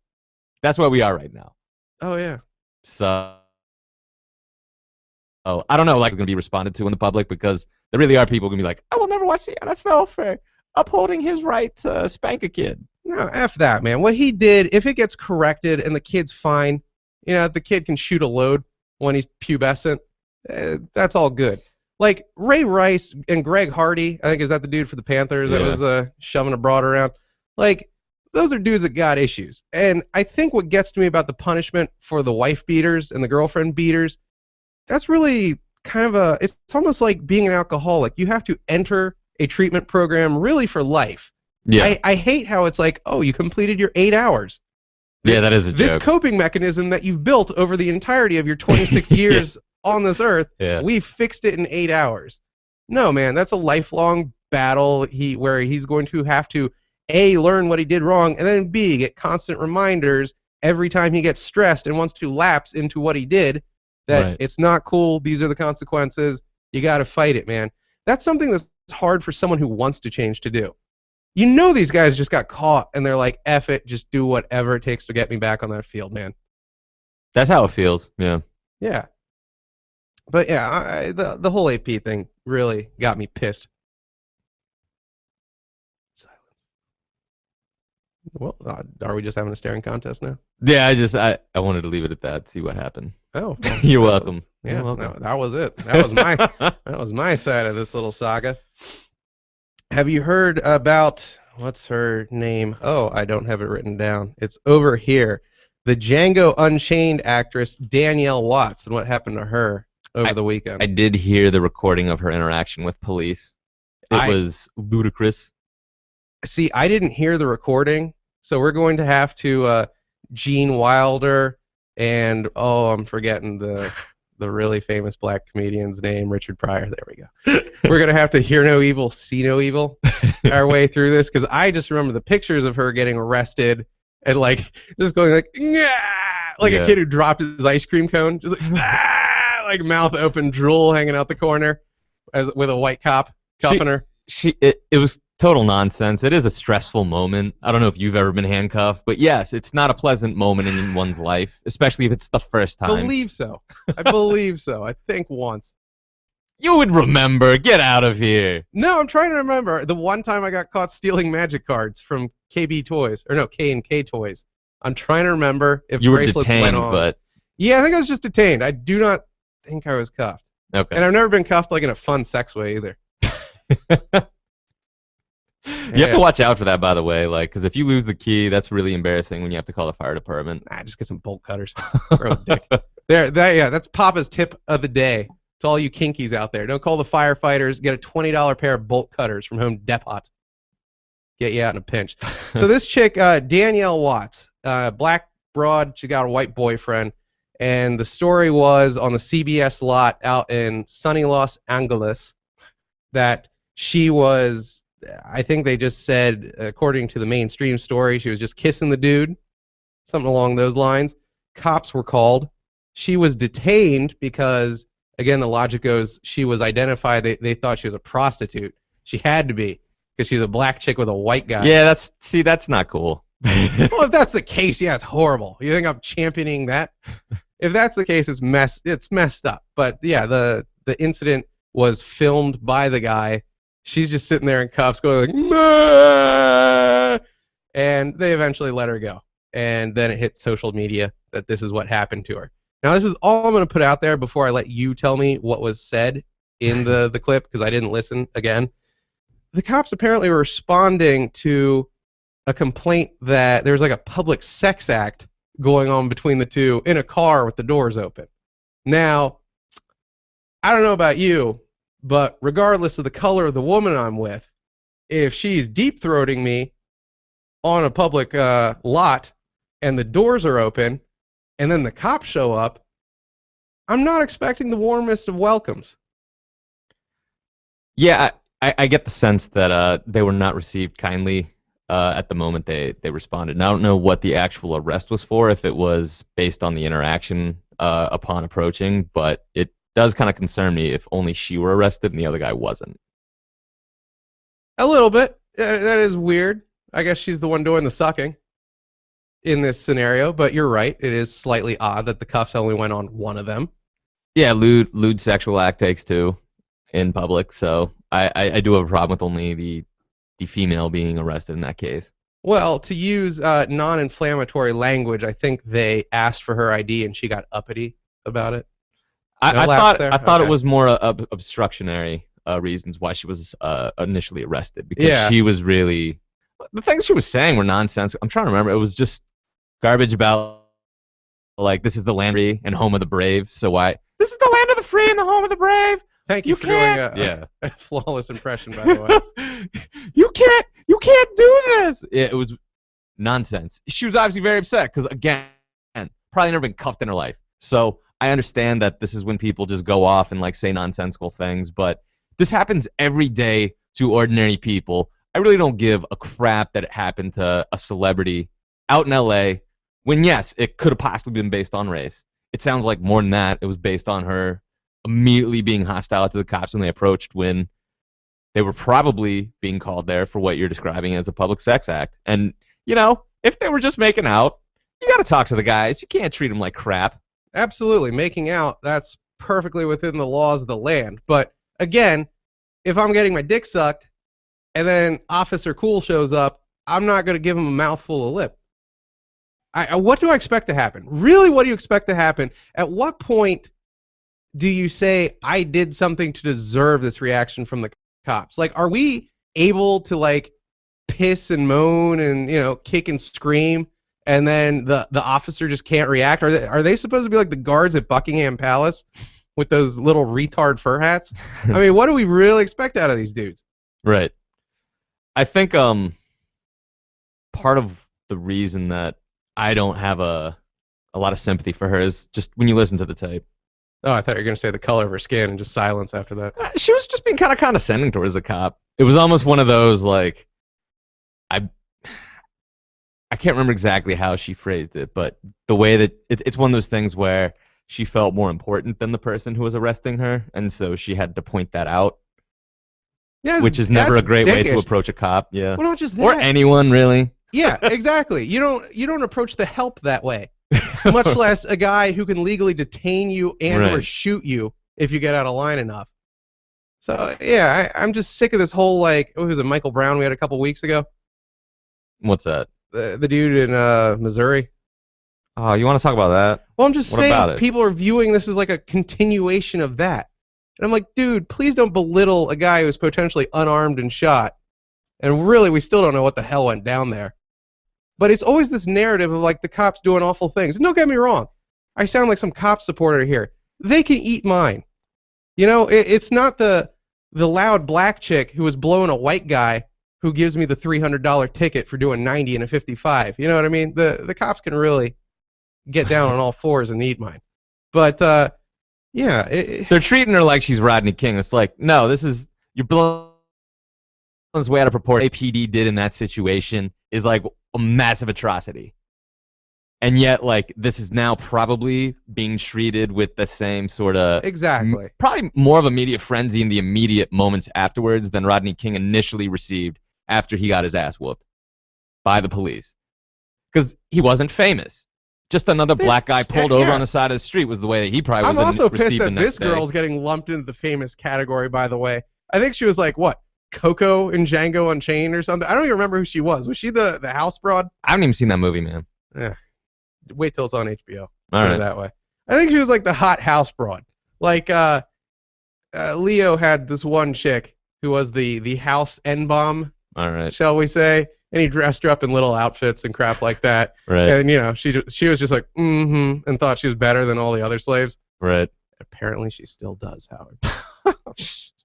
That's where we are right now. Oh, yeah. So, I don't know, like, it's going to be responded to in the public because there really are people going to be like, I will never watch the NFL for upholding his right to spank a kid. No, F that, man. What he did, if it gets corrected and the kid's fine, the kid can shoot a load when he's pubescent, that's all good. Like, Ray Rice and Greg Hardy, I think, is that the dude for the Panthers that was shoving a broad around? Like, those are dudes that got issues. And I think what gets to me about the punishment for the wife beaters and the girlfriend beaters, that's really kind of it's almost like being an alcoholic. You have to enter a treatment program really for life. Yeah. I hate how it's like, oh, you completed your 8 hours. Yeah, that is a joke. This coping mechanism that you've built over the entirety of your 26 years on this earth, we fixed it in 8 hours. No, man, that's a lifelong battle where he's going to have to, A, learn what he did wrong, and then B, get constant reminders every time he gets stressed and wants to lapse into what he did, that it's not cool, these are the consequences, you got to fight it, man. That's something that's hard for someone who wants to change to do. These guys just got caught, and they're like, F it, just do whatever it takes to get me back on that field, man. That's how it feels, yeah. Yeah. But yeah, the whole AP thing really got me pissed. Silence. Well, are we just having a staring contest now? Yeah, I wanted to leave it at that. See what happened. Oh, well, you're welcome. Yeah, no, that was it. That was my side of this little saga. Have you heard about what's her name? Oh, I don't have it written down. It's over here. the Django Unchained actress Danielle Watts and what happened to her over the weekend. I did hear the recording of her interaction with police. It was ludicrous. See, I didn't hear the recording, so we're going to have to Gene Wilder and I'm forgetting the really famous black comedian's name, Richard Pryor. There we go. We're gonna have to hear no evil, see no evil our way through this, because I just remember the pictures of her getting arrested and like just going like a kid who dropped his ice cream cone, just like like mouth open, drool hanging out the corner, with a white cop cuffing her. It was total nonsense. It is a stressful moment. I don't know if you've ever been handcuffed, but yes, it's not a pleasant moment in one's life, especially if it's the first time. I believe so. I believe so. I think once. You would remember. Get out of here. No, I'm trying to remember. The one time I got caught stealing magic cards from KB Toys, or no, K&K Toys. I'm trying to remember if you were bracelets detained, went on. But yeah, I think I was just detained. I do not think I was cuffed. Okay. And I've never been cuffed like in a fun sex way either. You have to watch out for that, by the way, because if you lose the key, that's really embarrassing when you have to call the fire department. Just get some bolt cutters. Throw a dick. That's Papa's tip of the day to all you kinkies out there. Don't call the firefighters. Get a $20 pair of bolt cutters from Home Depot. Get you out in a pinch. So this chick, Danielle Watts, black broad, she got a white boyfriend, and the story was on the CBS lot out in sunny Los Angeles that she was, I think they just said, according to the mainstream story, she was just kissing the dude, something along those lines. Cops were called. She was detained because, again, the logic goes, she was identified. They thought she was a prostitute. She had to be, because she was a black chick with a white guy. Yeah, that's not cool. Well, if that's the case, yeah, it's horrible. You think I'm championing that? If that's the case, it's messed up. But yeah, the incident was filmed by the guy. She's just sitting there in cuffs going like, Mah! And they eventually let her go. And then it hit social media that this is what happened to her. Now, this is all I'm going to put out there before I let you tell me what was said in the clip, because I didn't listen again. The cops apparently were responding to a complaint that there was like a public sex act going on between the two in a car with the doors open. Now, I don't know about you, but regardless of the color of the woman I'm with, if she's deep-throating me on a public lot and the doors are open and then the cops show up, I'm not expecting the warmest of welcomes. Yeah, I get the sense that they were not received kindly at the moment they responded. And I don't know what the actual arrest was for, if it was based on the interaction upon approaching, but it does kind of concern me if only she were arrested and the other guy wasn't. A little bit. That is weird. I guess she's the one doing the sucking in this scenario, but you're right. It is slightly odd that the cuffs only went on one of them. Yeah, lewd sexual act takes two in public, so I do have a problem with only the female being arrested in that case. Well, to use non-inflammatory language, I think they asked for her ID and she got uppity about it. I thought it was more obstructionary reasons why she was initially arrested, because she was really, the things she was saying were nonsense. I'm trying to remember. It was just garbage about, like, this is the land free and home of the brave. So why? This is the land of the free and the home of the brave. Thank you for doing a flawless impression, by the way. You can't do this. It was nonsense. She was obviously very upset because, again, probably never been cuffed in her life. So I understand that this is when people just go off and like say nonsensical things, but this happens every day to ordinary people. I really don't give a crap that it happened to a celebrity out in LA when, yes, it could have possibly been based on race. It sounds like more than that. It was based on her immediately being hostile to the cops when they approached, when they were probably being called there for what you're describing as a public sex act. And, you know, if they were just making out, you got to talk to the guys. You can't treat them like crap. Absolutely. Making out, that's perfectly within the laws of the land. But, again, if I'm getting my dick sucked and then Officer Cool shows up, I'm not going to give him a mouthful of lip. What do I expect to happen? Really, what do you expect to happen? At what point do you say, I did something to deserve this reaction from the cops? Like, are we able to, like, piss and moan and, you know, kick and scream and then the officer just can't react? Are they supposed to be like the guards at Buckingham Palace with those little retard fur hats? I mean, what do we really expect out of these dudes? Right. I think part of the reason that I don't have a lot of sympathy for her is just when you listen to the tape. Oh, I thought you were going to say the color of her skin and just silence after that. She was just being kind of condescending towards the cop. It was almost one of those, like, I can't remember exactly how she phrased it, but the way that it's one of those things where she felt more important than the person who was arresting her, and so she had to point that out. Yeah, which is never a great way to dickish. approach a cop. Yeah. Well, not just that. Or anyone, really. Yeah, exactly. You don't approach the help that way. Much less a guy who can legally detain you and or Right. shoot you if you get out of line enough. So yeah, I'm just sick of this whole like, what was it, Michael Brown we had a couple weeks ago? What's that? The dude in Missouri. Oh, you want to talk about that? Well, I'm just What about saying it? people are viewing this as like a continuation of that. And I'm like, dude, please don't belittle a guy who's potentially unarmed and shot. And really, we still don't know what the hell went down there. But it's always this narrative of like the cops doing awful things. And don't get me wrong. I sound like some cop supporter here. They can eat mine. You know, it's not the loud black chick who was blowing a white guy who gives me the $300 ticket for doing 90 and a 55. You know what I mean? The cops can really get down on all fours and eat mine. But yeah, They're treating her like she's Rodney King. It's like, no, this is you're blowing this way out of proportion. What APD did in that situation is like a massive atrocity. And yet, like, this is now probably being treated with the same sort of exactly. probably more of a media frenzy in the immediate moments afterwards than Rodney King initially received after he got his ass whooped by the police. Because he wasn't famous. Just another black guy pulled over on the side of the street was the way that he probably was I'm also pissed received the that next this day. girl's getting lumped into the famous category, by the way. I think she was like, what, Coco in Django Unchained or something? I don't even remember who she was. Was she the house broad? I haven't even seen that movie, man. Yeah. Wait till it's on HBO. All Put it right. that way. I think she was like the hot house broad. Like Leo had this one chick who was the house N-bomb, All right. shall we say, and he dressed her up in little outfits and crap like that. Right. And you know, she was just like, mm-hmm, and thought she was better than all the other slaves. Right. Apparently, she still does, Howard.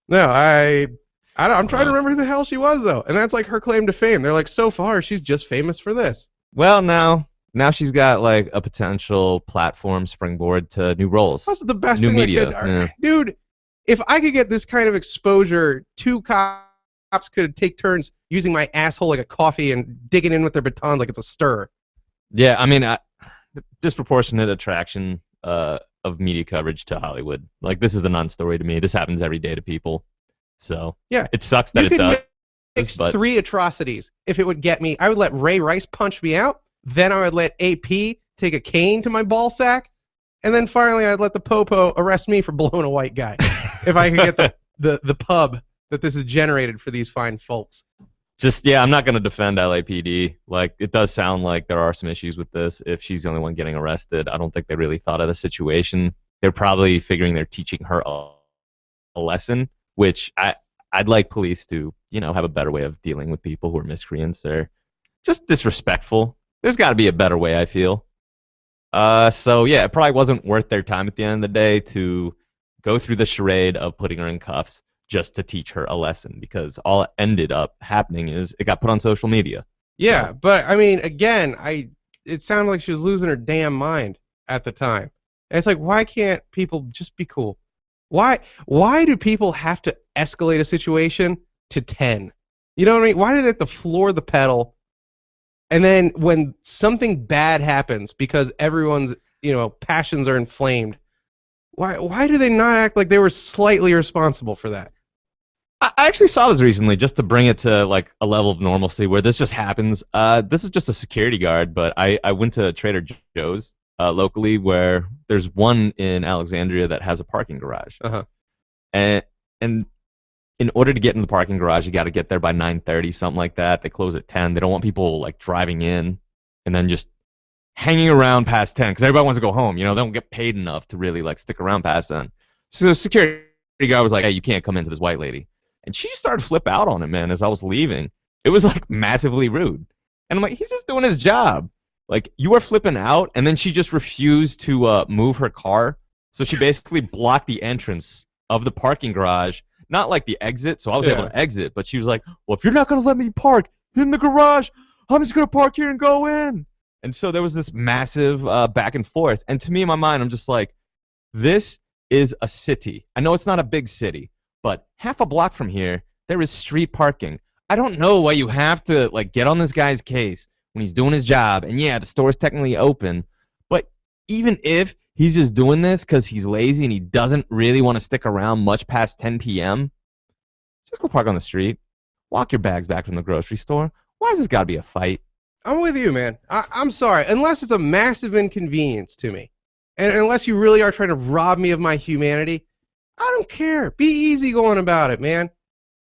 No, I'm trying to remember who the hell she was though, and that's like her claim to fame. They're like, so far she's just famous for this. Well, now she's got like a potential platform springboard to new roles. That's the best New thing media. that could, Yeah. dude. If I could get this kind of exposure, two cops could take turns using my asshole like a coffee and digging in with their batons like it's a stir. Yeah, I mean, disproportionate attraction of media coverage to Hollywood. Like, this is the non-story to me. This happens every day to people. So Yeah, it sucks that you it could does. mix But 3 atrocities if it would get me. I would let Ray Rice punch me out. Then I would let AP take a cane to my ball sack. And then finally I'd let the Popo arrest me for blowing a white guy. If I could get the pub that this has generated for these fine folks. just, yeah, I'm not going to defend LAPD. Like, it does sound like there are some issues with this. If she's the only one getting arrested, I don't think they really thought of the situation. They're probably figuring they're teaching her a lesson, which I'd like police to, you know, have a better way of dealing with people who are miscreants or just disrespectful. There's got to be a better way, I feel. So, yeah, it probably wasn't worth their time at the end of the day to go through the charade of putting her in cuffs just to teach her a lesson, because all it ended up happening is it got put on social media. Yeah, but I mean, again, it sounded like she was losing her damn mind at the time. And it's like, why can't people just be cool? Why do people have to escalate a situation to 10? You know what I mean? Why do they have to floor the pedal? And then when something bad happens because everyone's, you know, passions are inflamed, why do they not act like they were slightly responsible for that? I actually saw this recently, just to bring it to like a level of normalcy where this just happens. This is just a security guard, but I went to Trader Joe's locally, where there's one in Alexandria that has a parking garage. Uh-huh. And in order to get in the parking garage, you got to get there by 9:30, something like that. They close at 10. They don't want people like driving in and then just hanging around past 10, because everybody wants to go home. You know, they don't get paid enough to really like stick around past then. So the security guy was like, "Hey, you can't come into this white lady." And she just started to flip out on him, man, as I was leaving. It was like massively rude. And I'm like, he's just doing his job. Like, you were flipping out, and then she just refused to move her car. So she basically blocked the entrance of the parking garage, not like the exit. So I was able to exit, but she was like, "Well, if you're not gonna let me park in the garage, I'm just gonna park here and go in." And so there was this massive back and forth. And to me, in my mind, I'm just like, this is a city. I know it's not a big city, but half a block from here, there is street parking. I don't know why you have to like get on this guy's case when he's doing his job. And yeah, the store's technically open, but even if he's just doing this because he's lazy and he doesn't really want to stick around much past 10 p.m., just go park on the street. Walk your bags back from the grocery store. Why has this got to be a fight? I'm with you, man. I'm sorry. Unless it's a massive inconvenience to me, and unless you really are trying to rob me of my humanity, I don't care. Be easy going about it, man.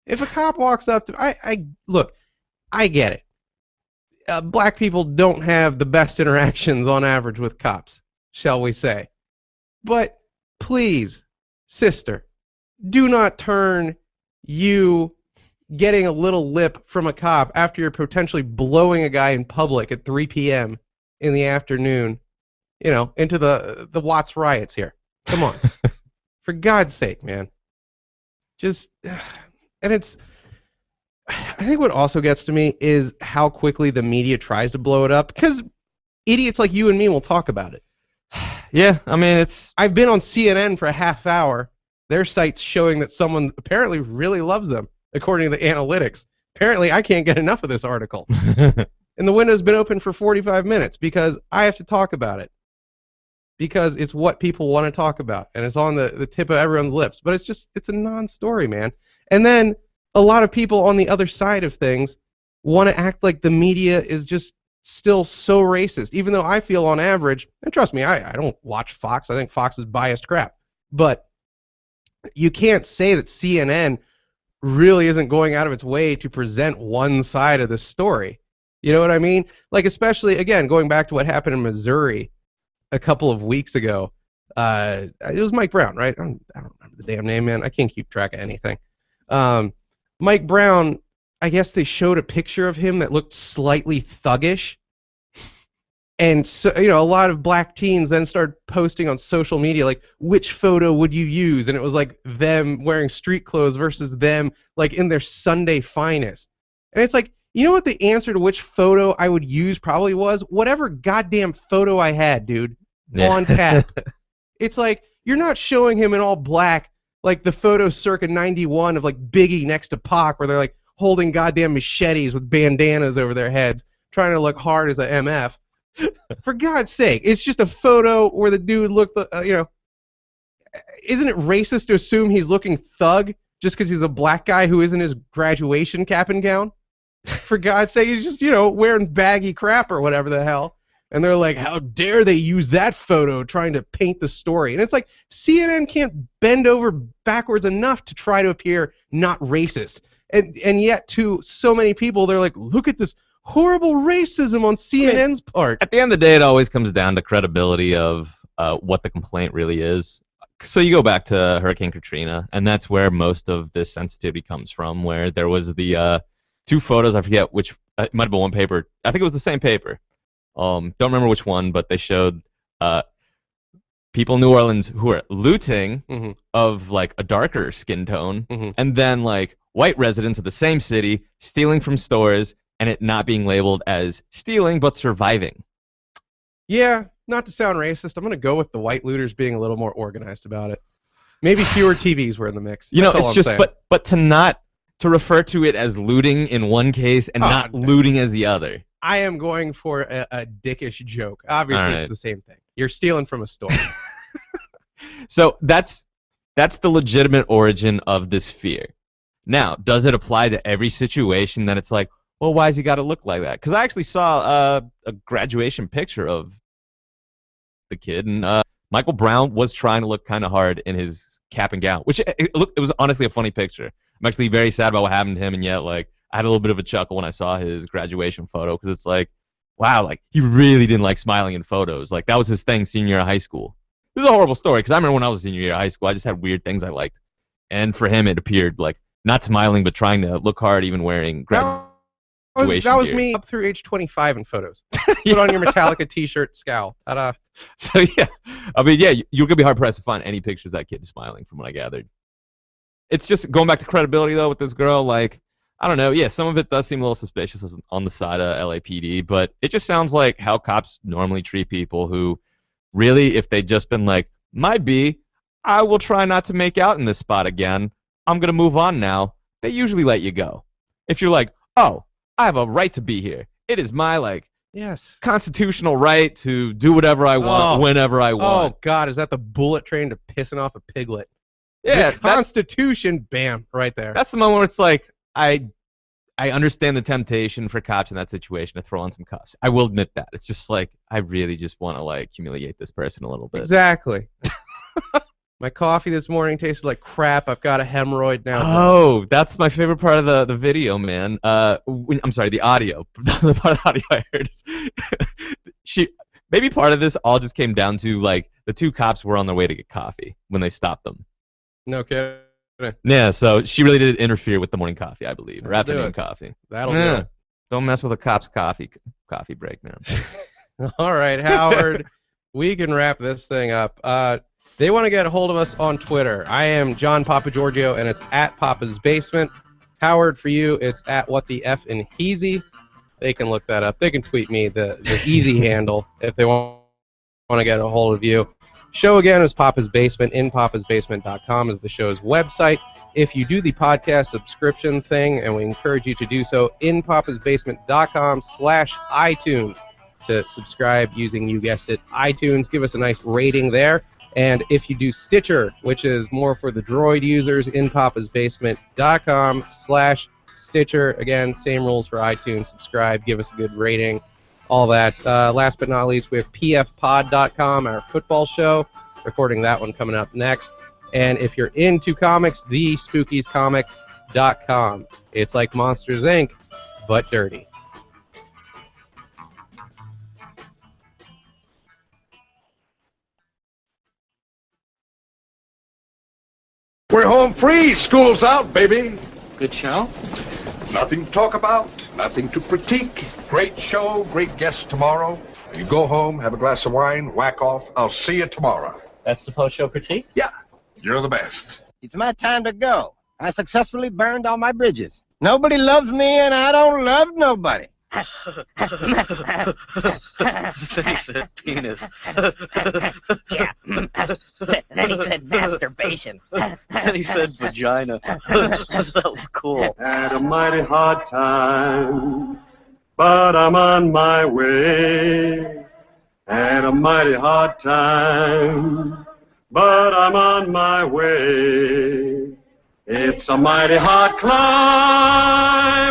If a cop walks up to look, I get it. Black people don't have the best interactions on average with cops, shall we say. But please, sister, do not turn you getting a little lip from a cop after you're potentially blowing a guy in public at 3 p.m. in the afternoon, into the Watts riots here. Come on. For God's sake, man. And I think what also gets to me is how quickly the media tries to blow it up, because idiots like you and me will talk about it. Yeah, I mean, I've been on CNN for a half hour. Their site's showing that someone apparently really loves them, according to the analytics. Apparently, I can't get enough of this article. And the window's been open for 45 minutes because I have to talk about it. Because it's what people want to talk about, and it's on the tip of everyone's lips. But it's a non-story, man. And then a lot of people on the other side of things want to act like the media is just still so racist, even though I feel on average, and trust me, I don't watch Fox. I think Fox is biased crap. But you can't say that CNN really isn't going out of its way to present one side of the story. You know what I mean? Like, especially, again, going back to what happened in Missouri a couple of weeks ago. It was Mike Brown, right? I don't remember the damn name, man. I can't keep track of anything. Mike Brown, I guess they showed a picture of him that looked slightly thuggish. And so, a lot of black teens then started posting on social media, like, which photo would you use? And it was like them wearing street clothes versus them like in their Sunday finest. And it's like, you know what the answer to which photo I would use probably was? Whatever goddamn photo I had, dude, on tap. It's like, you're not showing him in all black like the photo circa 91 of like Biggie next to Pac, where they're like holding goddamn machetes with bandanas over their heads, trying to look hard as a MF. For God's sake, it's just a photo where the dude looked, isn't it racist to assume he's looking thug just because he's a black guy who isn't his graduation cap and gown? For God's sake, he's just, wearing baggy crap or whatever the hell. And they're like, how dare they use that photo trying to paint the story? And it's like, CNN can't bend over backwards enough to try to appear not racist. And yet, to so many people, they're like, look at this horrible racism on CNN's part. At the end of the day, it always comes down to credibility of what the complaint really is. So you go back to Hurricane Katrina, and that's where most of this sensitivity comes from, where there was the two photos, I forget which, it might have been one paper. I think it was the same paper. Don't remember which one, but they showed people in New Orleans who are looting of like a darker skin tone, and then like white residents of the same city stealing from stores, and it not being labeled as stealing but surviving. Yeah, not to sound racist, I'm gonna go with the white looters being a little more organized about it. Maybe fewer TVs were in the mix. It's just, but to refer to it as looting in one case and not looting as the other. I am going for a dickish joke. Obviously, It's the same thing. You're stealing from a store. So that's the legitimate origin of this fear. Now, does it apply to every situation that it's like, well, why has he got to look like that? Because I actually saw a graduation picture of the kid, and Michael Brown was trying to look kind of hard in his cap and gown, which it was honestly a funny picture. I'm actually very sad about what happened to him, and yet, like, I had a little bit of a chuckle when I saw his graduation photo, because it's like, wow, like, he really didn't like smiling in photos. Like, that was his thing senior year of high school. This is a horrible story, because I remember when I was senior year of high school, I just had weird things I liked. And for him, it appeared like not smiling, but trying to look hard, even wearing situation. That was here. me up through age 25 in photos. Put on your Metallica t-shirt, scowl. Ta-da. So yeah, I mean, yeah, you're gonna be hard pressed to find any pictures of that kid smiling, from what I gathered. It's just going back to credibility though with this girl. Like, I don't know. Yeah, some of it does seem a little suspicious on the side of LAPD, but it just sounds like how cops normally treat people who, really, if they'd just been like, "Might be, I will try not to make out in this spot again. I'm gonna move on now." They usually let you go. If you're like, "Oh, I have a right to be here. It is my Yes. constitutional right to do whatever I want whenever I want." Oh God, is that the bullet train to pissing off a piglet? Yeah, the Constitution, bam, right there. That's the moment where it's like, I understand the temptation for cops in that situation to throw on some cuffs. I will admit that. It's just like, I really just want to humiliate this person a little bit. Exactly. My coffee this morning tasted like crap. I've got a hemorrhoid now. Oh, that's my favorite part of the video, man. I'm sorry, the audio. The part of the audio I heard is maybe part of this all just came down to the two cops were on their way to get coffee when they stopped them. No kidding. Yeah, so she really did interfere with the morning coffee, I believe, or afternoon coffee. That'll do it. Don't mess with a cop's coffee break, man. All right, Howard, we can wrap this thing up. They want to get a hold of us on Twitter. I am John Papagiorgio, and it's at Papa's Basement. Howard, for you, it's at What the F in Heezy. They can look that up. They can tweet me the easy handle if they want to get a hold of you. Show again is Papa's Basement. InPapasBasement.com is the show's website. If you do the podcast subscription thing, and we encourage you to do so, InPapasBasement.com/iTunes to subscribe using, you guessed it, iTunes. Give us a nice rating there. And if you do Stitcher, which is more for the Droid users, InPapasBasement.com/Stitcher. Again, same rules for iTunes. Subscribe, give us a good rating. All that. Last but not least, we have pfpod.com, our football show. Recording that one coming up next. And if you're into comics, thespookiescomic.com. It's like Monsters, Inc., but dirty. We're home free. School's out, baby. Good show? Nothing to talk about, nothing to critique. Great show, great guests tomorrow. You go home, have a glass of wine, whack off. I'll see you tomorrow. That's the post-show critique? Yeah, you're the best. It's my time to go. I successfully burned all my bridges. Nobody loves me, and I don't love nobody. Then he said penis. Yeah. Then he said masturbation. Then he said vagina. That was cool. Had a mighty hard time, but I'm on my way. Had a mighty hard time, but I'm on my way. It's a mighty hard climb.